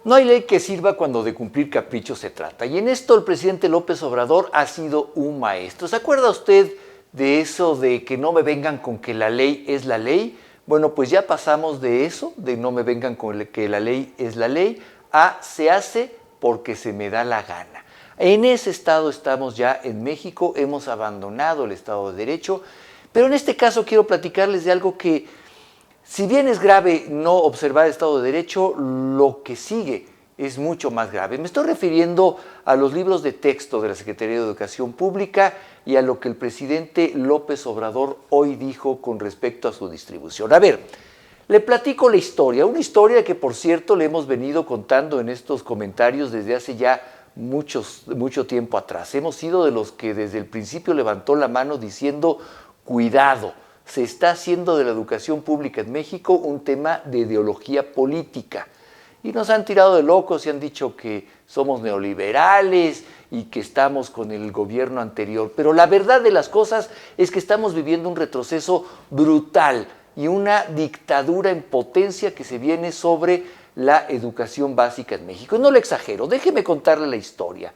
No hay ley que sirva cuando de cumplir caprichos se trata. Y en esto el presidente López Obrador ha sido un maestro. ¿Se acuerda usted de eso de que no me vengan con que la ley es la ley? Bueno, pues ya pasamos de eso, de no me vengan con que la ley es la ley, a se hace porque se me da la gana. En ese estado estamos ya en México, hemos abandonado el Estado de Derecho, pero en este caso quiero platicarles de algo que, si bien es grave no observar el Estado de Derecho, lo que sigue es mucho más grave. Me estoy refiriendo a los libros de texto de la Secretaría de Educación Pública y a lo que el presidente López Obrador hoy dijo con respecto a su distribución. A ver, le platico la historia, una historia que por cierto le hemos venido contando en estos comentarios desde hace ya mucho tiempo atrás. Hemos sido de los que desde el principio levantó la mano diciendo, cuidado, se está haciendo de la educación pública en México un tema de ideología política. Y nos han tirado de locos y han dicho que somos neoliberales y que estamos con el gobierno anterior. Pero la verdad de las cosas es que estamos viviendo un retroceso brutal y una dictadura en potencia que se viene sobre la educación básica en México. Y no lo exagero, déjeme contarle la historia.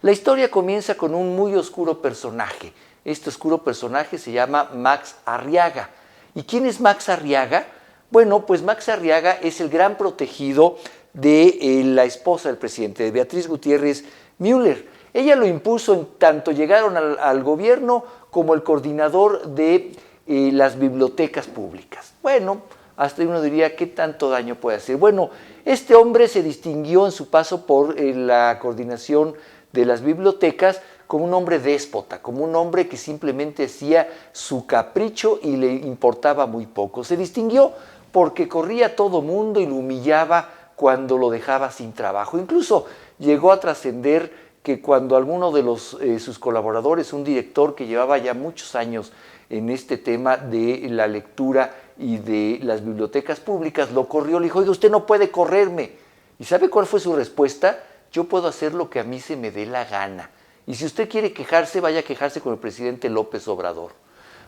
La historia comienza con un muy oscuro personaje. Este oscuro personaje se llama Max Arriaga. ¿Y quién es Max Arriaga? Bueno, pues Max Arriaga es el gran protegido de la esposa del presidente, de Beatriz Gutiérrez Müller. Ella lo impuso en tanto llegaron al gobierno como el coordinador de las bibliotecas públicas. Bueno, hasta uno diría, ¿qué tanto daño puede hacer? Bueno, este hombre se distinguió en su paso por la coordinación de las bibliotecas como un hombre déspota, como un hombre que simplemente hacía su capricho y le importaba muy poco. Se distinguió porque corría a todo mundo y lo humillaba cuando lo dejaba sin trabajo. Incluso llegó a trascender que cuando alguno de sus colaboradores, un director que llevaba ya muchos años en este tema de la lectura y de las bibliotecas públicas, lo corrió, le dijo, oiga, usted no puede correrme. ¿Y sabe cuál fue su respuesta? Yo puedo hacer lo que a mí se me dé la gana. Y si usted quiere quejarse, vaya a quejarse con el presidente López Obrador.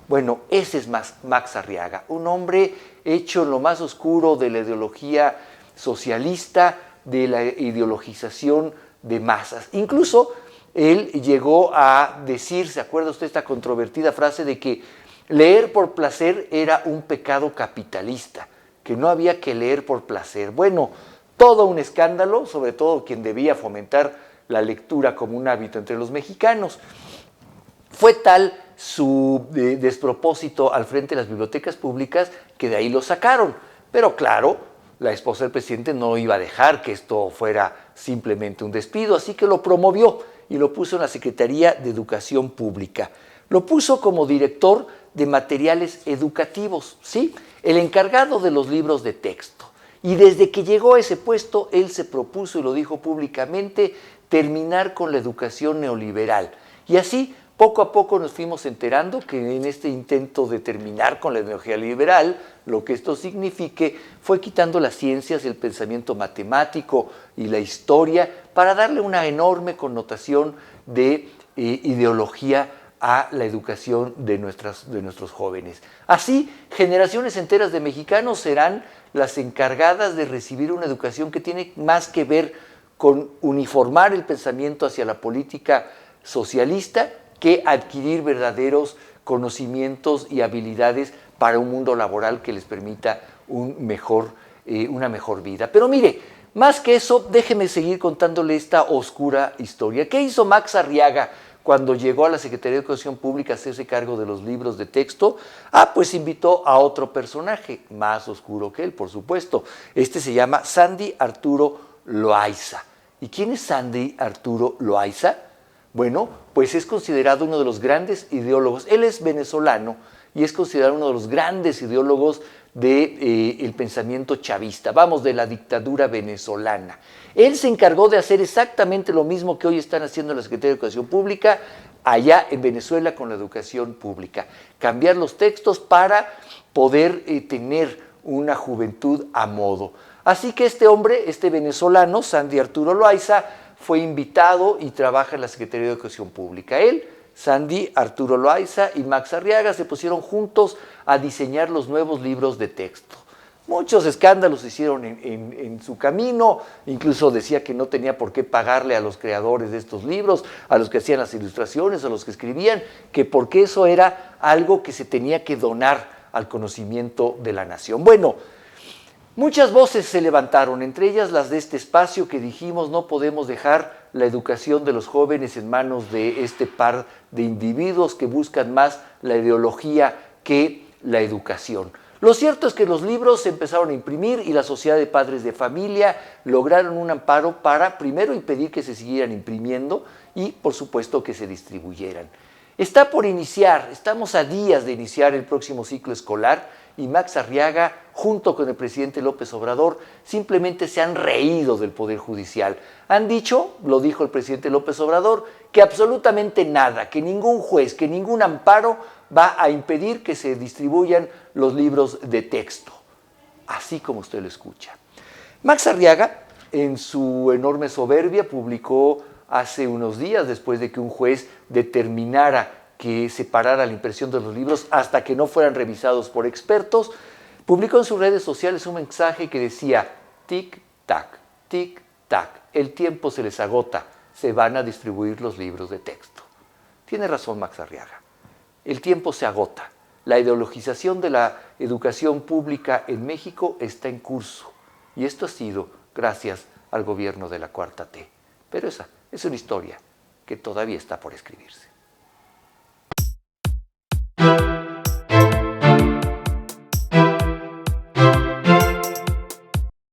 Bueno, ese es Max Arriaga, un hombre hecho en lo más oscuro de la ideología socialista, de la ideologización de masas. Incluso él llegó a decir, ¿se acuerda usted esta controvertida frase de que leer por placer era un pecado capitalista, que no había que leer por placer? Bueno, todo un escándalo, sobre todo quien debía fomentar la lectura como un hábito entre los mexicanos. Fue tal su despropósito al frente de las bibliotecas públicas que de ahí lo sacaron. Pero claro, la esposa del presidente no iba a dejar que esto fuera simplemente un despido, así que lo promovió y lo puso en la Secretaría de Educación Pública. Lo puso como director de materiales educativos, ¿sí? El encargado de los libros de texto. Y desde que llegó a ese puesto, él se propuso, y lo dijo públicamente, terminar con la educación neoliberal. Y así, poco a poco nos fuimos enterando que en este intento de terminar con la ideología liberal, lo que esto signifique, fue quitando las ciencias, el pensamiento matemático y la historia para darle una enorme connotación de ideología a la educación de nuestros jóvenes. Así, generaciones enteras de mexicanos serán las encargadas de recibir una educación que tiene más que ver con uniformar el pensamiento hacia la política socialista que adquirir verdaderos conocimientos y habilidades para un mundo laboral que les permita una mejor vida. Pero mire, más que eso, déjeme seguir contándole esta oscura historia. ¿Qué hizo Max Arriaga cuando llegó a la Secretaría de Educación Pública a hacerse cargo de los libros de texto? Pues invitó a otro personaje, más oscuro que él, por supuesto. Este se llama Sandy Arturo Loaiza. ¿Y quién es Sandy Arturo Loaiza? Bueno, pues es considerado uno de los grandes ideólogos. Él es venezolano y es considerado uno de los grandes ideólogos del pensamiento chavista, vamos, de la dictadura venezolana. Él se encargó de hacer exactamente lo mismo que hoy están haciendo en la Secretaría de Educación Pública allá en Venezuela con la educación pública. Cambiar los textos para poder tener una juventud a modo. Así que este hombre, este venezolano, Sandy Arturo Loaiza, fue invitado y trabaja en la Secretaría de Educación Pública. Él, Sandy Arturo Loaiza y Max Arriaga se pusieron juntos a diseñar los nuevos libros de texto. Muchos escándalos se hicieron en su camino, incluso decía que no tenía por qué pagarle a los creadores de estos libros, a los que hacían las ilustraciones, a los que escribían, que porque eso era algo que se tenía que donar al conocimiento de la nación. Bueno, muchas voces se levantaron, entre ellas las de este espacio que dijimos no podemos dejar la educación de los jóvenes en manos de este par de individuos que buscan más la ideología que la educación. Lo cierto es que los libros se empezaron a imprimir y la Sociedad de Padres de Familia lograron un amparo para primero impedir que se siguieran imprimiendo y por supuesto que se distribuyeran. Está por iniciar, estamos a días de iniciar el próximo ciclo escolar y Max Arriaga, junto con el presidente López Obrador, simplemente se han reído del Poder Judicial. Han dicho, lo dijo el presidente López Obrador, que absolutamente nada, que ningún juez, que ningún amparo va a impedir que se distribuyan los libros de texto, así como usted lo escucha. Max Arriaga, en su enorme soberbia, publicó hace unos días, después de que un juez determinara que se parara la impresión de los libros hasta que no fueran revisados por expertos, publicó en sus redes sociales un mensaje que decía: tic-tac, tic-tac, el tiempo se les agota, se van a distribuir los libros de texto. Tiene razón Max Arriaga, el tiempo se agota, la ideologización de la educación pública en México está en curso y esto ha sido gracias al gobierno de la 4T. Pero esa es una historia que todavía está por escribirse.